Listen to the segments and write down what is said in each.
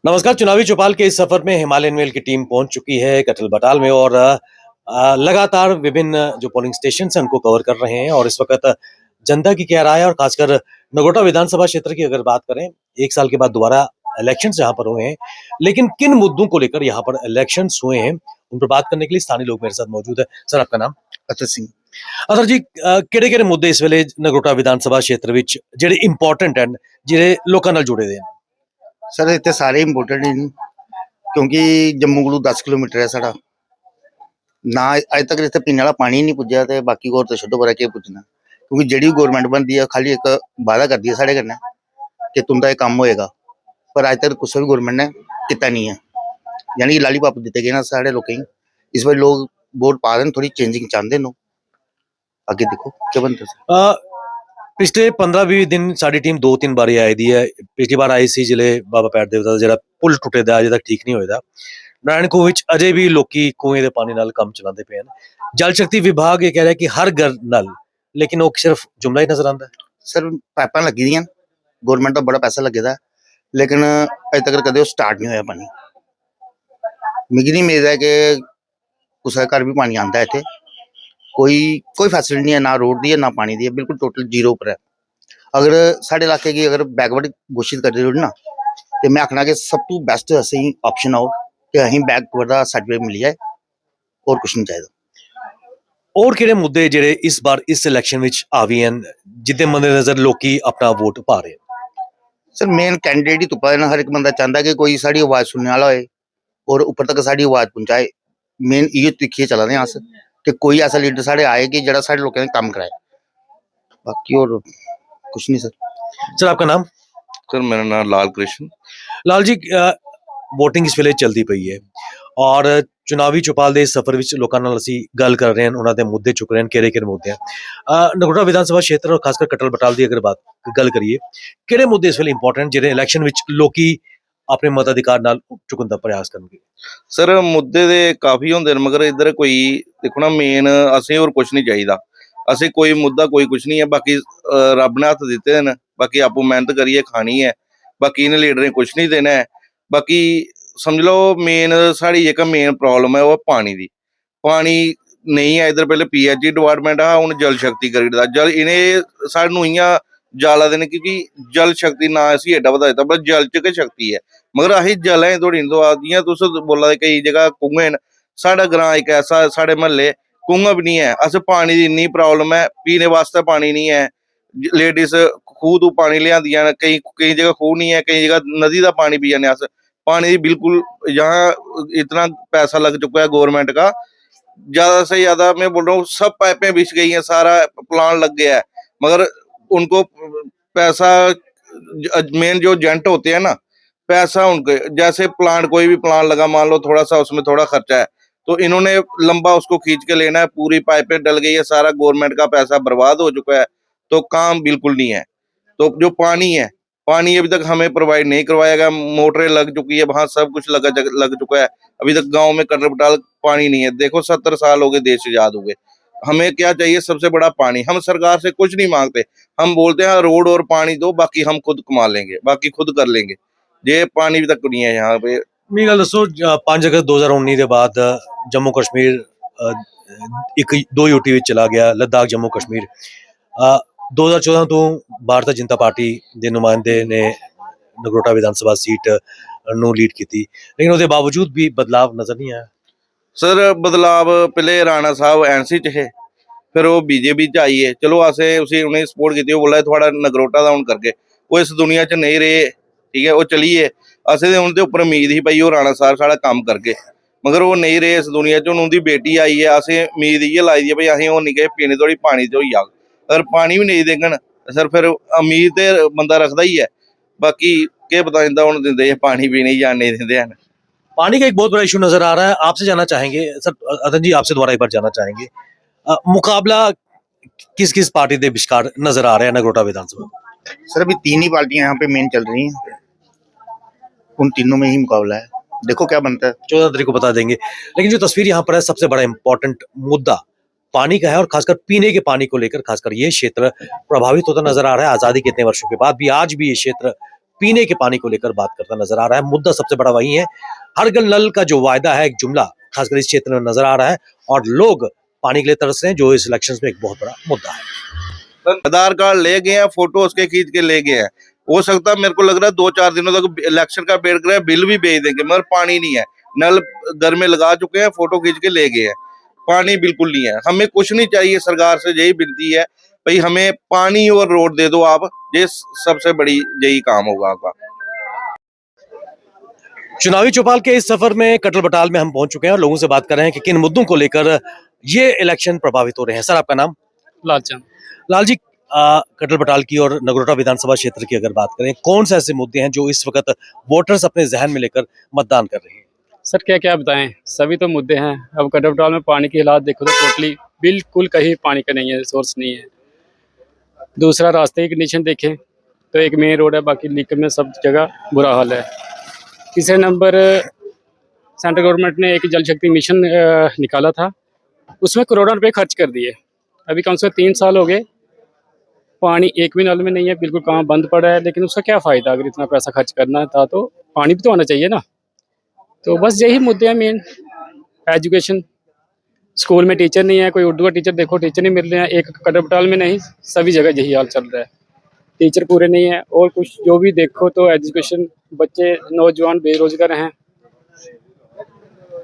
नमस्कार। चुनावी चौपाल के इस सफर में हिमालयन मेल की टीम पहुंच चुकी है कटल बटाल में और लगातार विभिन्न जो पोलिंग स्टेशन हैं उनको कवर कर रहे हैं और इस वक्त जनता की क्या राय है और खासकर नगरोटा विधानसभा क्षेत्र की अगर बात करें, 1 साल के बाद दोबारा इलेक्शन यहाँ पर हुए हैं, लेकिन किन मुद्दों को लेकर यहाँ पर इलेक्शन हुए हैं उन पर बात करने के लिए स्थानीय लोग मेरे साथ मौजूद है। सर, आपका नाम? अतर सिंह। अतर जी, ਕਿਹੜੇ मुद्दे इस वेले नगरोटा विधानसभा क्षेत्र ਵਿੱਚ ਜਿਹੜੇ ਇੰਪੋਰਟੈਂਟ ਹਨ, ਜਿਹੜੇ ਲੋਕਾਂ ਨਾਲ ਜੁੜੇ ਦੇ ਹਨ? सर इतने सारे इंपोर्टेंट ही क्योंकि जम्मू को 10 किलोमीटर है साढ़ा ना अज तक इतने पीने वाला पानी नहीं पुजा तो बाकी होर तो छो पर के पुजना क्योंकि जी गौरमेंट बनती है खाली एक वादा करती है साढ़े कन्नै कि तुंदा काम होएगा पर अज तक कुछ भी गौरमेंट ने किया नहीं है। यानी कि लालीपॉप दिते गए ना साढ़े लोगों इस बार लोग वोट पा रहे थोड़ी चेंजिंग चाहते हैं। आगे देखो क्या बनता। पिछले 15-20 दिन साडी टीम 2-3 बारी आई दी है। पिछली बार आई सी जिले बाबा पैड़ देवता दा जेहड़ा पुल टुटे दा अजे तक ठीक नहीं होएदा। नारायण खूह विच अजे भी लोकी कुएं दे पानी नाल काम चलाते पे हैं। जल शक्ति विभाग ये कह रहा है कि हर घर नल, लेकिन वो सिर्फ जुमला ही नजर आता है। सर पाइपां लगी दियां, गौरमेंट का बड़ा पैसा लगे दा, लेकिन अजे तक कदे स्टार्ट नहीं होया पानी। मिगी नहीं उम्मीद है कि कुछ घर भी पानी आता है। इतने कोई फैसिलिटी नहीं है, ना रोड दी है ना पानी दी है, बिल्कुल टोटल जीरो पर है। अगर साढ़े इलाके की अगर बैकवर्ड घोषित कर दे ना तो मैं आखना कि सब तो बेस्ट असें ऑप्शन आओ कि अं बैकवर्ड का सर्टिफिकेट मिल जाए और कुछ नहीं चाहिए। और किहड़े मुद्दे जेहड़े इस बार इस इलेक्शन विच आ भी हैं जिदे मद्देनजर लोकी अपना वोट पा रहे हैं? सर मेन कैंडिडेट ही तुप्पा देना, हर एक बंदा चाहता है कि कोई साड़ी आवाज़ सुनने वाला होए और ऊपर तक साड़ी आवाज़ पहुँचाए। मेन इयो दिक्खिए चला दे अस कि कोई ऐसा लीडर साढ़े आए कि जरा साढ़े लोगों ने काम कराए, बाकी और कुछ नहीं। सर, आपका नाम? सर मेरा नाम लाल कृष्ण। लाल जी, वोटिंग इस वेले चलती पई है और चुनावी चौपाल ਦੇ ਸਫ਼ਰ ਵਿੱਚ ਲੋਕਾਂ ਨਾਲ ਅਸੀਂ ਗੱਲ ਕਰ ਰਹੇ ਹਾਂ, ਉਹਨਾਂ ਦੇ ਮੁੱਦੇ ਚੁੱਕ ਰਹੇ ਹਾਂ, ਕਿਹੜੇ ਮੁੱਦੇ ਆ। ਨਗरोटा ਵਿਧਾਨ ਸਭਾ ਖੇਤਰ ਔਰ ਖਾਸਕਰ ਕਟਲ ਬਟਾਲ ਦੀ ਅਗਰ ਗੱਲ ਕਰੀਏ, ਕਿਹੜੇ ਮੁੱਦੇ ਇਸ ਵੇਲੇ ਇੰਪੋਰਟੈਂਟ ਜਿਹੜੇ ਇਲੈਕਸ਼ਨ ਵਿੱਚ ਲੋਕੀ ਆਪਣੇ ਮਤਾਧਿਕਾਰ ਨਾਲ ਚੁੱਕਣ ਦਾ ਪ੍ਰयास ਕਰਨਗੇ? ਸਰ ਮੁੱਦੇ ਦੇ ਕਾਫੀ ਹੁੰਦੇ ਨੇ ਮਗਰ ਇੱਧਰ ਕੋਈ ਦੇਖੋ ਨਾ ਮੇਨ ਅਸੀਂ ਹੋਰ ਕੁਝ ਨਹੀਂ ਚਾਹੀਦਾ। ਅਸੀਂ ਕੋਈ ਮੁੱਦਾ ਕੋਈ ਕੁਝ ਨਹੀਂ ਹੈ, ਬਾਕੀ ਰੱਬ ਨੇ ਹੱਥ ਦਿੱਤੇ ਨੇ, ਬਾਕੀ ਆਪੋ ਮਿਹਨਤ ਕਰੀਏ ਖਾਣੀ ਹੈ, ਬਾਕੀ ਇਹਨੇ ਲੀਡਰ ਨੇ ਕੁਝ ਨਹੀਂ ਦੇਣਾ ਹੈ। ਬਾਕੀ समझ लो मेन साड़ी एक मेन प्रॉब्लम है वो पानी दी। पानी नहीं है इधर, पहले PHE डिपार्टमेंट है हूँ जल शक्ति करी दिता। जल इन्हें सानू इयां जाला देने क्योंकि जल शक्ति ना असी एडा बधा दिता, पर जल च के शक्ति है मगर असी जल है थोड़ी जियां तुस बोला दे कई जगह कुएं न, साढ़ा ग्रां एक ऐसा साढ़े महल्ले कुआं भी नहीं है। अस पानी की इन्नी प्रॉब्लम है, पीने वास्ते पानी नहीं है। लेडीज खूह तो पानी लियांदियां, कई जगह खूह नहीं है, कई जगह नदी का पानी पी जाने। पानी बिल्कुल यहाँ इतना पैसा लग चुका है गवर्नमेंट का, ज्यादा से ज्यादा मैं बोल रहा हूँ सब पाइपें बिछ गई हैं, सारा प्लान लग गया है मगर उनको पैसा मेन जो एजेंट होते हैं ना, पैसा उनके जैसे प्लान कोई भी प्लान लगा मान लो थोड़ा सा उसमें थोड़ा खर्चा है तो इन्होंने लंबा उसको खींच के लेना है, पूरी पाइपें डल गई है, सारा गवर्नमेंट का पैसा बर्बाद हो चुका है तो काम बिल्कुल नहीं है। तो जो पानी है, पानी अभी तक हमें प्रोवाइड नहीं करवाया गया। मोटरें लग चुकी है वहां, सब कुछ लग चुका है, अभी तक गांव में कटर बटाल पानी नहीं है। देखो 70 साल हो गए देश आजाद हो गए, हमें क्या चाहिए? सबसे बड़ा पानी। हम सरकार से कुछ नहीं मांगते, हम बोलते हैं रोड और पानी दो, बाकी हम खुद कमा लेंगे, बाकी खुद कर लेंगे। ये पानी भी तक नहीं है यहाँ पे। मेरी गल दसो, 5 अगस्त 2019 के बाद जम्मू कश्मीर एक 2 यूटी ਵਿੱਚ ਚਲਾ ਗਿਆ, लद्दाख जम्मू कश्मीर 2014 ਤੋਂ ਭਾਰਤੀ ਜਨਤਾ ਪਾਰਟੀ ਦੇ ਨੁਮਾਇੰਦੇ ਨੇ ਨਗरोटा विधान सभा सीट ਨੂੰ ਲੀਡ ਕੀਤੀ, लेकिन ਉਹਦੇ बावजूद भी बदलाव नजर नहीं आया। सर बदलाव पहले राणा साहब NC च है, फिर वो BJP च आई है। चलो असें उसी उन्हें सपोर्ट की, वो बोला थोड़ा नगरोटा का हूँ करके वो इस दुनिया च नहीं रहे, ठीक है वो चलिए। असें उनके उपर उम्मीद ही भाई वो राणा साहब साढ़ा काम करके, मगर वो नहीं रहे इस दुनिया च। उनकी बेटी आई है, असें उम्मीद इयै लाई दी है भाई असें वो नहीं गए पीने थोड़ी पानी तो ही जाग, अगर पानी भी नहीं देंगे सर फिर उम्मीद तो बंदा रखता ही है, बाकी क्या पता इंदा हूँ देंदे पानी पीने या नहीं देंदे हैं। पानी का एक बहुत बड़ा इशू नजर आ रहा है। आपसे जानना चाहेंगे सर, अदन जी आपसे दोबारा एक बार जानना चाहेंगे, मुकाबला किस किस पार्टी के विचकार नजर आ रहा है नगरोटा विधानसभा? सर अभी 3 ही पार्टियां यहाँ पे मेन चल रही हैं, उन तीनों में ही मुकाबला है, देखो क्या बनता है। 14 तारीख को बता देंगे, लेकिन जो तस्वीर यहाँ पर है सबसे बड़ा इंपॉर्टेंट मुद्दा पानी का है और खासकर पीने के पानी को लेकर खासकर ये क्षेत्र प्रभावित होता नजर आ रहा है। आजादी के इतने वर्षों के बाद भी आज भी ये क्षेत्र पीने के पानी को लेकर बात करता नजर आ रहा है। मुद्दा सबसे बड़ा वही है। हर घर नल का जो वायदा है, एक जुमला खासकर इस क्षेत्र में नजर आ रहा है और लोग पानी के लिए तरस रहे हैं, जो इस इलेक्शन में एक बहुत बड़ा मुद्दा है। आधार कार्ड ले गए हैं, फोटो उसके खींच के ले गए हैं। हो सकता है, मेरे को लग रहा है 2-4 दिनों तक इलेक्शन का वेट कर रहे हैं, बिल भी भेज देंगे, मगर पानी नहीं है। नल घर में लगा चुके हैं, फोटो खींच के ले गए हैं, पानी बिल्कुल नहीं है। हमें कुछ नहीं चाहिए, सरकार से यही विनती है, भाई हमें पानी और रोड दे दो आप, ये सबसे बड़ी यही काम होगा आपका। चुनावी चौपाल के इस सफर में कटल बटाल में हम पहुंच चुके हैं और लोगों से बात कर रहे हैं कि किन मुद्दों को लेकर ये इलेक्शन प्रभावित हो रहे हैं। सर, आपका नाम? लालचंद। लाल जी, कटल बटाल की और नगरोटा विधानसभा क्षेत्र की अगर बात करें, कौन से ऐसे मुद्दे हैं जो इस वक्त वोटर्स अपने जहन में लेकर मतदान कर रहे हैं? सर क्या क्या बताएं, सभी तो मुद्दे हैं। अब कटौटाल में पानी की हालात देखो तो टोटली बिल्कुल कहीं पानी का नहीं है, सोर्स नहीं है। दूसरा, रास्ते की कंडीशन देखें तो एक मेन रोड है, बाकी लीक में सब जगह बुरा हाल है। तीसरे नंबर, सेंट्रल गवर्नमेंट ने एक जल शक्ति मिशन निकाला था, उसमें करोड़ों रुपए खर्च कर दिए। अभी कम से कम 3 साल हो गए, पानी एक भी नल में नहीं है, बिल्कुल काम बंद पड़ा है। लेकिन उसका क्या फ़ायदा, अगर इतना पैसा खर्च करना था तो पानी भी तो आना चाहिए ना। तो बस यही मुद्दे हैं मेन। एजुकेशन, स्कूल में टीचर नहीं है, कोई उर्दू का टीचर देखो, टीचर नहीं मिल रहे हैं। एक कटरबटाल में नहीं, सभी जगह यही हाल चल रहा है, टीचर पूरे नहीं है। और कुछ जो भी देखो तो एजुकेशन, बच्चे नौजवान बेरोजगार हैं।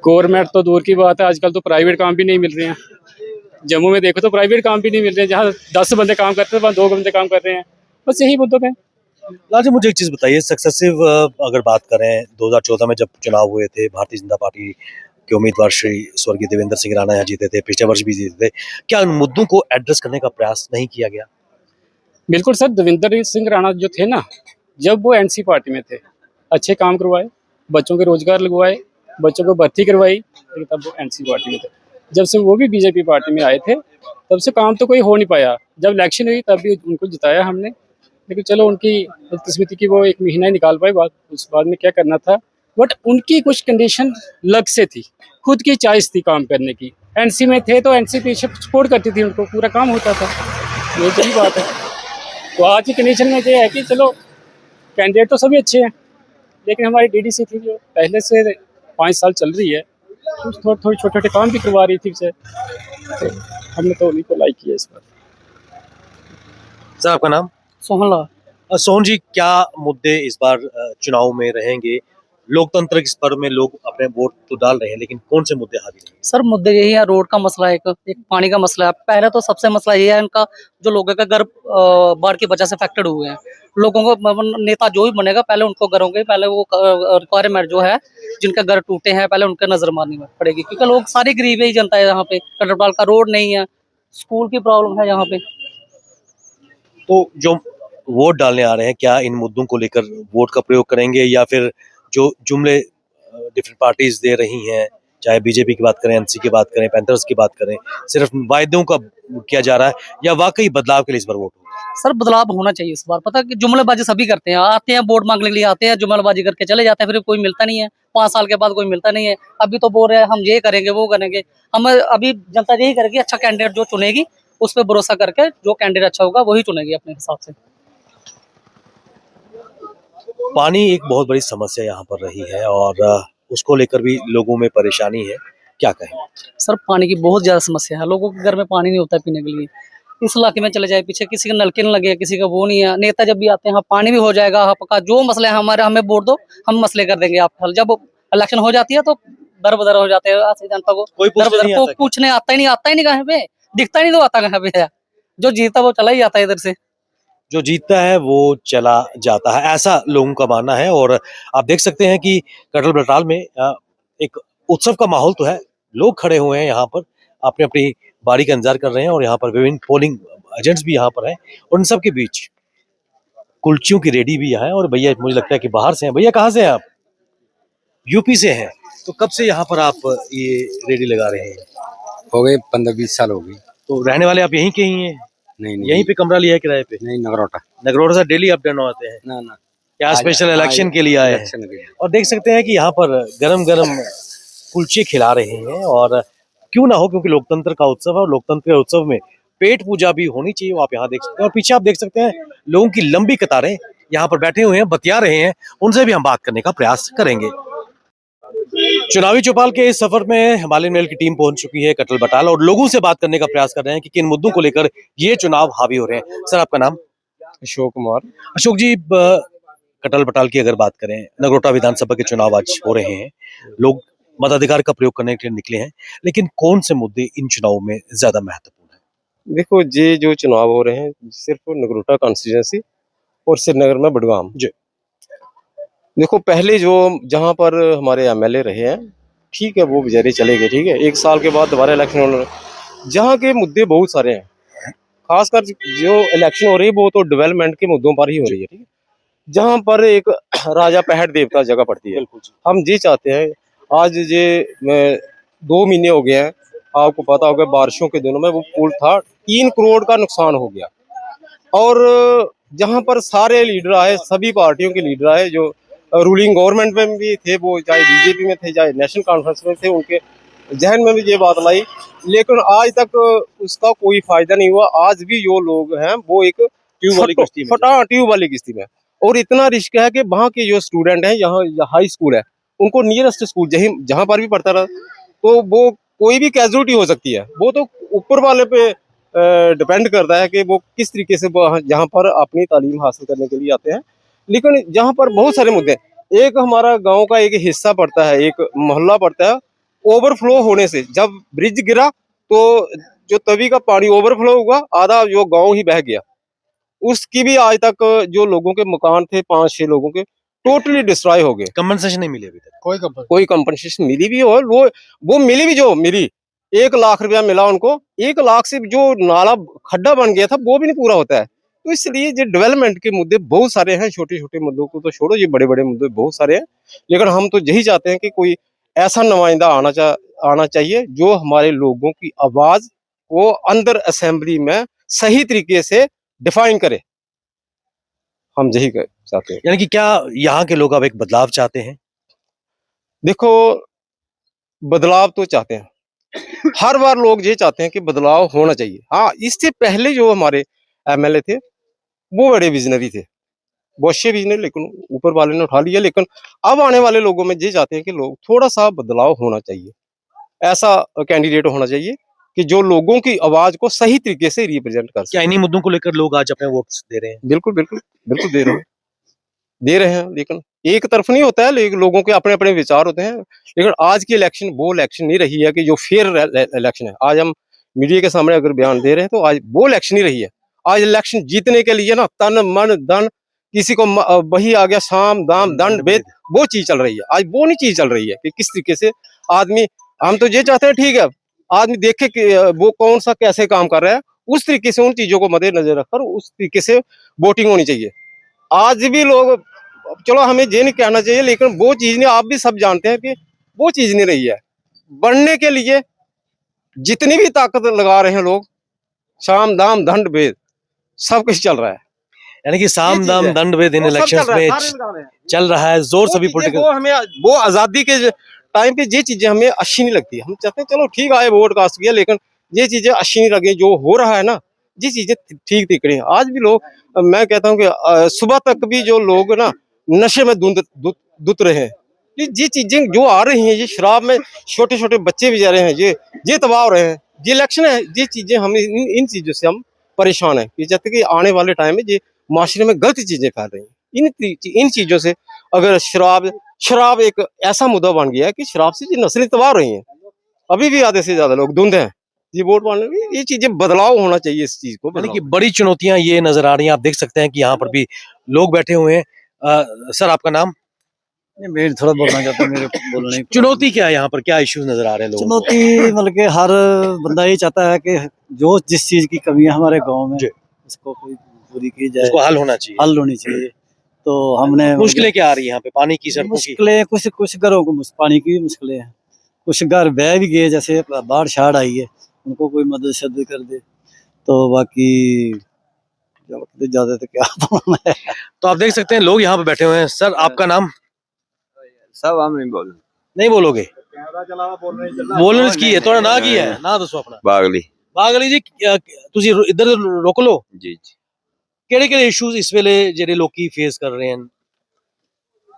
गवर्नमेंट तो दूर की बात है, आजकल तो प्राइवेट काम भी नहीं मिल रहे हैं। जम्मू में देखो तो प्राइवेट काम भी नहीं मिल रहे हैं, जहाँ 10 बंदे काम करते हैं वहाँ 2 बंदे काम कर रहे हैं। बस यही मुद्दों पे। लाल जी, मुझे एक चीज बताइए, सक्सेसिव अगर बात करें, 2014 में जब चुनाव हुए थे, भारतीय जनता पार्टी के उम्मीदवार श्री स्वर्गीय देवेंद्र सिंह राणा यहाँ जीते थे, पिछले वर्ष भी जीते थे। क्या उन मुद्दों को एड्रेस करने का प्रयास नहीं किया गया? बिल्कुल सर, देवेंद्र सिंह राणा जो थे ना, जब वो एनसी पार्टी में थे, अच्छे काम करवाए, बच्चों के रोजगार लगवाए, बच्चों को भर्ती करवाई, लेकिन तब वो एनसी पार्टी में थे। जब से वो भी बीजेपी पार्टी में आए थे, तब से काम तो कोई हो नहीं पाया। जब इलेक्शन हुई तब भी उनको जिताया हमने, लेकिन चलो उनकी बदकिस्मती की वो 1 महीना ही निकाल पाए, उस बाद में क्या करना था। बट उनकी कुछ कंडीशन लग से थी, खुद की चॉइस थी काम करने की। एनसी में थे तो एनसी पीछे सपोर्ट करती थी, उनको पूरा काम होता था, ये बड़ी बात है। तो आज की कंडीशन में ये है कि चलो कैंडिडेट तो सभी अच्छे हैं, लेकिन हमारी डीडीसी थी जो पहले से 5 साल चल रही है, कुछ थोड़े छोटे छोटे काम भी करवा रही थी उसे, तो हमने तो उन्हीं को लाइक किया इस बार। सर, आपका नाम? सोहन लाल। सोहन जी, क्या मुद्दे इस बार चुनाव में रहेंगे? लोकतंत्र के स्तर में लोग अपने वोट तो डाल रहे हैं, लेकिन कौन से मुद्दे हावी रहेंगे? सर मुद्दे यही है, रोड का मसला है, एक पानी का मसला है। पहले तो सबसे मसला ये है इनका, जो लोगों का घर बाढ़ की वजह से अफेक्टेड हुए हैं। लोगों को नेता जो भी बनेगा, पहले उनको घरों के पहले वो रिक्वायरमेंट जो है, जिनके घर टूटे हैं, पहले उनके नजर मारनी पड़ेगी, क्योंकि लोग सारी गरीब ही जनता है यहाँ पे। कटरपाल का रोड नहीं है, स्कूल की प्रॉब्लम है यहाँ पे। तो जो वोट डालने आ रहे हैं, क्या इन मुद्दों को लेकर वोट का प्रयोग करेंगे, या फिर जो जुमले डिफरेंट पार्टीज दे रही हैं, चाहे बीजेपी की बात करें, एनसी की बात करें, पैंथर्स की बात करें, सिर्फ वायदों का किया जा रहा है, या वाकई बदलाव के लिए इस बार वोट होगा? सर बदलाव होना चाहिए इस बार। पता है कि जुमलेबाजी सभी करते हैं, आते हैं वोट मांगने के लिए, आते हैं जुमलेबाजी करके चले जाते हैं, फिर कोई मिलता नहीं है। 5 साल के बाद कोई मिलता नहीं है। अभी तो बोल रहे हैं हम ये करेंगे वो करेंगे। हम अभी जनता यही करेगी, अच्छा कैंडिडेट जो चुनेगी उस पर भरोसा करके, जो कैंडिडेट अच्छा होगा वही चुनेगी अपने हिसाब से। पानी एक बहुत बड़ी समस्या यहाँ पर रही है और उसको लेकर भी लोगों में परेशानी है, क्या कहें? सर पानी की बहुत ज्यादा समस्या है, लोगों के घर में पानी नहीं होता पीने के लिए। इस इलाके में चले जाए, पीछे किसी का नलके नहीं लगे, किसी का वो नहीं है। नेता जब भी आते हैं, हाँ पानी भी हो जाएगा, आपका जो मसले हैं हमारे, हमें वोट दो, हम मसले कर देंगे आप हल। जब इलेक्शन हो जाती है तो दर बदर हो जाते हैं, ऐसे जनता को कोई दर बदर को पूछने आता ही नहीं कहाँ पे, दिखता ही नहीं, तो आता कहाँ पे है। जो जीता वो चला ही जाता है इधर से, जो जीतता है वो चला जाता है, ऐसा लोगों का मानना है। और आप देख सकते हैं कि कटल बटाल में एक उत्सव का माहौल तो है, लोग खड़े हुए हैं यहाँ पर, अपनी अपनी बारी का इंतजार कर रहे हैं, और यहाँ पर विभिन्न पोलिंग एजेंट्स भी यहाँ पर हैं, और उन सब के बीच कुल्चियों की रेडी भी यहाँ है। और भैया मुझे लगता है कि बाहर से हैं। भैया कहाँ से हैं आप? यूपी से हैं। तो कब से यहाँ पर आप ये रेडी लगा रहे हैं? हो गए 15-20 साल हो गई। तो रहने वाले आप यहीं के ही हैं? नहीं यहीं पे कमरा लिया है किराए पे? नहीं, नगरोटा। नगरोटा से डेली अप डाउन आते हैं? ना ना, क्या स्पेशल इलेक्शन के लिए आए हैं? इलेक्शन के लिए। और देख सकते हैं कि यहाँ पर गरम गरम कुलचे खिला रहे हैं, और क्यों ना हो, क्योंकि लोकतंत्र का उत्सव है, और लोकतंत्र के उत्सव में पेट पूजा भी होनी चाहिए, वो आप यहाँ देख सकते हैं। और पीछे आप देख सकते हैं लोगों की लंबी कतारें यहाँ पर बैठे हुए हैं, बतिया रहे हैं, उनसे भी हम बात करने का प्रयास करेंगे। चुनावी चौपाल के इस सफर में हिमालयन मेल की टीम पहुंच चुकी है कटल बटाल और लोगों से बात करने का प्रयास कर रहे हैं कि किन मुद्दों को लेकर ये चुनाव हावी हो रहे हैं। सर, आपका नाम? अशोक कुमार। अशोक जी, कटल बटाल की अगर बात करें, नगरोटा विधानसभा के चुनाव आज हो रहे हैं, लोग मताधिकार का प्रयोग करने के लिए निकले हैं, लेकिन कौन से मुद्दे इन चुनावों में ज्यादा महत्वपूर्ण है? देखो, ये जो चुनाव हो रहे हैं सिर्फ नगरोटा कॉन्स्टिट्यूंसी और श्रीनगर में बडगाम जी। देखो, पहले जो जहां पर हमारे एमएलए रहे हैं, ठीक है, वो बेचारे चले गए, ठीक है, 1 साल के बाद दोबारा इलेक्शन होने लगे। जहाँ के मुद्दे बहुत सारे हैं, खासकर जो इलेक्शन हो रही है वो तो डेवलपमेंट के मुद्दों पर ही हो रही है, ठीक है। जहाँ पर एक राजा पहाड़ देवता जगह पड़ती है, हम ये चाहते हैं, आज ये 2 महीने हो गए हैं, आपको पता होगा बारिशों के दिनों में वो पुल था, 3 करोड़ का नुकसान हो गया। और जहाँ पर सारे लीडर आए, सभी पार्टियों के लीडर आए, जो रूलिंग गवर्नमेंट में भी थे, वो चाहे बीजेपी में थे, चाहे नेशनल कॉन्फ्रेंस में थे, उनके जहन में भी ये बात लाई, लेकिन आज तक उसका कोई फायदा नहीं हुआ। आज भी जो लोग हैं वो एक ट्यूब वाली किश्ती में, और इतना रिस्क है कि वहाँ के जो स्टूडेंट हैं, यहाँ हाई स्कूल है, उनको नियरेस्ट स्कूल जहाँ पर भी पढ़ता रहा, तो वो कोई भी कैजुअलिटी हो सकती है। वो तो ऊपर वाले पे डिपेंड करता है कि वो किस तरीके से जहाँ पर अपनी तालीम हासिल करने के लिए आते हैं। लेकिन जहाँ पर बहुत सारे मुद्दे, एक हमारा गांव का एक हिस्सा पड़ता है, एक मोहल्ला पड़ता है, ओवरफ्लो होने से जब ब्रिज गिरा तो जो तवी का पानी ओवरफ्लो हुआ, आधा जो गांव ही बह गया। उसकी भी आज तक जो लोगों के मकान थे, 5-6 लोगों के, टोटली डिस्ट्रॉय हो गए। कंपनसेशन नहीं मिली अभी तक? कोई कंपनसेशन मिली भी हो, वो मिली भी, जो मिली 1 लाख रुपया मिला उनको। 1 लाख से जो नाला खड्डा बन गया था वो भी नहीं पूरा होता है। तो इसलिए ये डेवलपमेंट के मुद्दे बहुत सारे हैं, छोटे छोटे मुद्दों को तो छोड़ो, ये बड़े बड़े मुद्दे बहुत सारे हैं। लेकिन हम तो यही चाहते हैं कि कोई ऐसा नुमाइंदा आना चाहिए जो हमारे लोगों की आवाज को अंदर असेंबली में सही तरीके से डिफाइन करे। हम यही चाहते हैं। यानी कि क्या यहाँ के लोग अब एक बदलाव चाहते हैं? देखो, बदलाव तो चाहते हैं, हर बार लोग ये चाहते हैं कि बदलाव होना चाहिए। हाँ, इससे पहले जो हमारे एमएलए थे वो बड़े विजनरी थे, बहुत से विजनरी, लेकिन ऊपर वाले ने उठा लिया। लेकिन अब आने वाले लोगों में ये चाहते हैं कि लोग थोड़ा सा बदलाव होना चाहिए, ऐसा कैंडिडेट होना चाहिए कि जो लोगों की आवाज को सही तरीके से रिप्रेजेंट कर सके। क्या इन्हीं मुद्दों को लेकर लोग आज अपने वोट दे रहे हैं? बिल्कुल बिल्कुल बिल्कुल दे रहे हैं, लेकिन एक तरफ नहीं होता है, लेकिन लोगों के अपने अपने विचार होते हैं। लेकिन आज की इलेक्शन वो इलेक्शन नहीं रही है कि जो फेयर इलेक्शन है। आज हम मीडिया के सामने अगर बयान दे रहे हैं तो आज वो इलेक्शन नहीं रही है। आज इलेक्शन जीतने के लिए ना तन मन धन, किसी को वही आ गया, साम दाम दंड भेद, वो चीज चल रही है। आज वो नहीं चीज चल रही है कि किस तरीके से आदमी, हम तो ये चाहते हैं, ठीक है, आदमी देखे कि वो कौन सा कैसे काम कर रहा है, उस तरीके से उन चीजों को मद्देनजर रखकर उस तरीके से वोटिंग होनी चाहिए। आज भी लोग, चलो हमें ये नहीं कहना चाहिए, लेकिन वो चीज नहीं, आप भी सब जानते हैं कि वो चीज नहीं रही है। बढ़ने के लिए जितनी भी ताकत लगा रहे हैं लोग, साम दाम दंड भेद, सब कुछ चल रहा है। यानी कि साम दाम दंड भेद इन इलेक्शंस में चल रहा है, जोर सभी पॉलिटिकल। वो हमें, वो आजादी के टाइम पे ये चीजें हमें अच्छी नहीं लगती। हम चाहते हैं चलो ठीक आए, वोट कास्ट किया, लेकिन ये चीजें अच्छी नहीं लगी। जो हो रहा है ना, ये चीजें ठीक दिख रही है। आज भी लोग, मैं कहता हूँ कि सुबह तक भी जो लोग ना नशे में धुत रहे हैं, ये चीजें जो आ रही हैं, ये शराब में छोटे छोटे बच्चे भी जा रहे हैं, ये तबाह हो रहे हैं। ये इलेक्शन है, ये चीजें हम इन चीजों से हम परेशान हैं। ये चाहते कि आने वाले टाइम में ये माशरे में गलत चीजें फैल रही हैं। इन चीजों से, अगर शराब एक ऐसा मुद्दा बन गया है कि शराब से ये नस्लें तबाह हो रही हैं। अभी भी आधे से ज्यादा लोग धुंध हैं ये वोट मांगने में। ये चीजें बदलाव होना चाहिए, इस चीज को। यानी कि बड़ी चुनौतियां ये नजर आ रही हैं। आप देख सकते हैं कि यहाँ पर भी लोग बैठे हुए हैं। सर, आपका नाम? मैं थोड़ा बोलना चाहता हूँ, मेरे बोलने की चुनौती क्या है यहाँ पर, क्या इश्यूज नजर आ रहे हैं लोगों को? चुनौती मतलब कि हर बंदा ये चाहता है कि जो जिस चीज की कमी है हमारे गांव में, जी। उसको कोई पूरी की जाए, उसको हल होना चाहिए। हल होनी चाहिए। तो हमने मुश्किलें क्या आ रही है यहाँ पे? पानी की, सड़कों की? मुश्किलें, कुछ घरों को पानी की भी मुश्किलें हैं। कुछ घर बह भी गए, जैसे बाढ़ शाढ़ आई है, उनको कोई मदद शदद कर दे। तो बाकी ज्यादा तो क्या बोलना है। तो आप देख सकते हैं लोग यहाँ पे बैठे हुए हैं। सर, आपका नाम? सब हम नहीं बोलोगे? बोलने की है, थोड़ा ना की है ना, दसो अपना। बागली बागली जी, तुसी इधर रोक लो जी जी। ਕਿਹੜੇ ਇਸ਼ੂਜ਼ ਇਸ ਵੇਲੇ ਜਿਹੜੇ ਲੋਕੀ ਫੇਸ ਕਰ ਰਹੇ ਹਨ?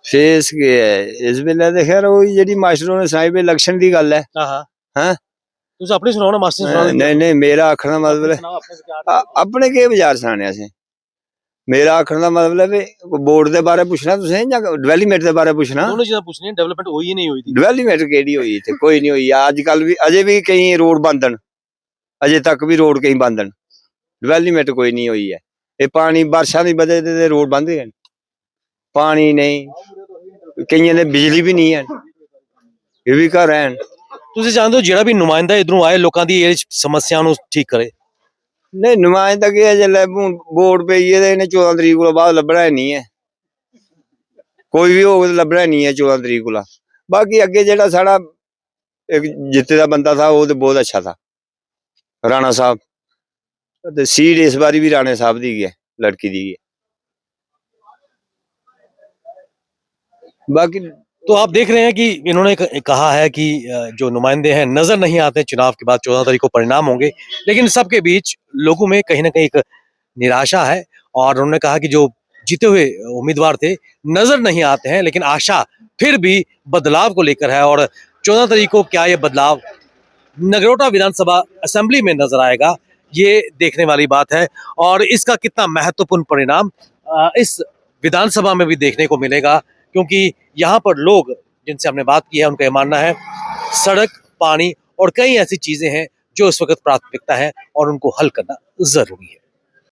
ਫੇਸ ਕੀ ਹੈ ਇਸ ਵੇਲੇ ਤੇ ਖੈਰ ਉਹ ਜਿਹੜੀ ਮਾਸਟਰੋਂ ਨੇ ਸਾਈਬ ਇਲੈਕਸ਼ਨ ਦੀ ਗੱਲ ਹੈ। ਹਾਂ ਹੈਂ? ਤੁਸੀਂ ਆਪਣੀ ਸੁਣਾਓ ਨਾ, ਮਾਸਟਰ ਸੁਣਾਓ। ਨਹੀਂ ਨਹੀਂ, ਮੇਰਾ ਆਖਣ ਦਾ ਮਤਲਬ ਹੈ ਆਪਣੇ ਕੇ ਬਾਜ਼ਾਰ ਸਾਣਿਆ ਸੀ। ਮੇਰਾ ਆਖਣ ਦਾ ਮਤਲਬ ਹੈ ਵੀ ਬੋਰਡ ਦੇ ਬਾਰੇ ਪੁੱਛਣਾ ਤੁਸੀਂ ਜਾਂ ਡਿਵੈਲਪਮੈਂਟ ਦੇ ਬਾਰੇ ਪੁੱਛਣਾ? ਦੋਨੋਂ ਚੀਜ਼ਾਂ ਪੁੱਛਣੀਆਂ। ਡਿਵੈਲਪਮੈਂਟ ਹੋਈ ਹੀ ਨਹੀਂ ਹੋਈ। ਡਿਵੈਲਪਮੈਂਟ ਕਿਹੜੀ ਹੋਈ ਇੱਥੇ? ਕੋਈ ਨਹੀਂ ਹੋਈ। ਅੱਜ ਕੱਲ ਵੀ ਅਜੇ ਵੀ ਕਈ ਰੋਡ ਬੰਦ ਹਨ, ਅਜੇ ਤੱਕ ਵੀ ਰੋਡ ਕਈ ਬੰਦ ਹਨ। ਡਿਵੈਲਪਮੈਂਟ ਕੋਈ ਨਹੀਂ ਹੋਈ ਹੈ। ਇਹ ਪਾਣੀ ਬਾਰਿਸ਼ਾਂ ਦੀ ਵਜ੍ਹਾ ਤੇ ਰੋਡ ਬੰਦ ਹਨ, ਪਾਣੀ ਨਹੀਂ, ਕਈਆਂ ਦੇ ਬਿਜਲੀ ਵੀ ਨਹੀਂ ਹੈ, ਇਹ ਵੀ ਘਰ ਰਹਿਣ। ਤੁਸੀਂ ਚਾਹੁੰਦੇ ਹੋ ਜਿਹੜਾ ਵੀ ਨੁਮਾਇੰਦਾ ਇਧਰੋਂ ਆਏ ਲੋਕਾਂ ਦੀ ਇਹ ਸਮੱਸਿਆ ਨੂੰ ਠੀਕ ਕਰੇ? ਨਹੀਂ, ਨੁਮਾਇੰਦਾ ਕੀ ਹੈ ਜੇ ਵੋਟ ਪਈ ਹੈ ਤੇ ਇਹਨੇ 14 ਤਰੀਕ ਕੋਲ ਬਾਅਦ ਲੱਭਣਾ ਨਹੀਂ ਹੈ, ਕੋਈ ਵੀ ਹੋਵੇ ਲੱਭਣਾ ਨਹੀਂ ਹੈ 14 ਤਰੀਕ ਕੋਲ। ਬਾਕੀ ਅੱਗੇ ਜਿਹੜਾ ਸਾਡਾ ਇੱਕ ਜਿੱਤੇ ਦਾ ਬੰਦਾ था ਉਹ ਤੇ ਬਹੁਤ ਅੱਛਾ था, ਰਾਣਾ ਸਾਹਿਬ। ਤੇ ਸੀਟ ਇਸ ਵਾਰੀ ਵੀ ਰਾणे ਸਾਹਿਬ ਦੀ ਹੈ, लड़की दी है। बाकी तो आप देख रहे हैं कि इन्होंने कहा है कि जो नुमाइंदे हैं नजर नहीं आते चुनाव के बाद 14 तारीख को परिणाम होंगे, लेकिन सबके बीच लोगों में कहीं ना कहीं एक निराशा है। और उन्होंने कहा कि जो जीते हुए उम्मीदवार थे नजर नहीं आते हैं, लेकिन आशा फिर भी बदलाव को लेकर है। और 14 तारीख को क्या ये बदलाव नगरोटा विधानसभा असेंबली में नजर आएगा, ये देखने वाली बात है। और इसका कितना महत्वपूर्ण परिणाम इस विधानसभा में भी देखने को मिलेगा, क्योंकि यहाँ पर लोग जिनसे हमने बात की है उनका ये मानना है सड़क, पानी और कई ऐसी चीजें हैं जो इस वक्त प्राथमिकता है और उनको हल करना जरूरी है।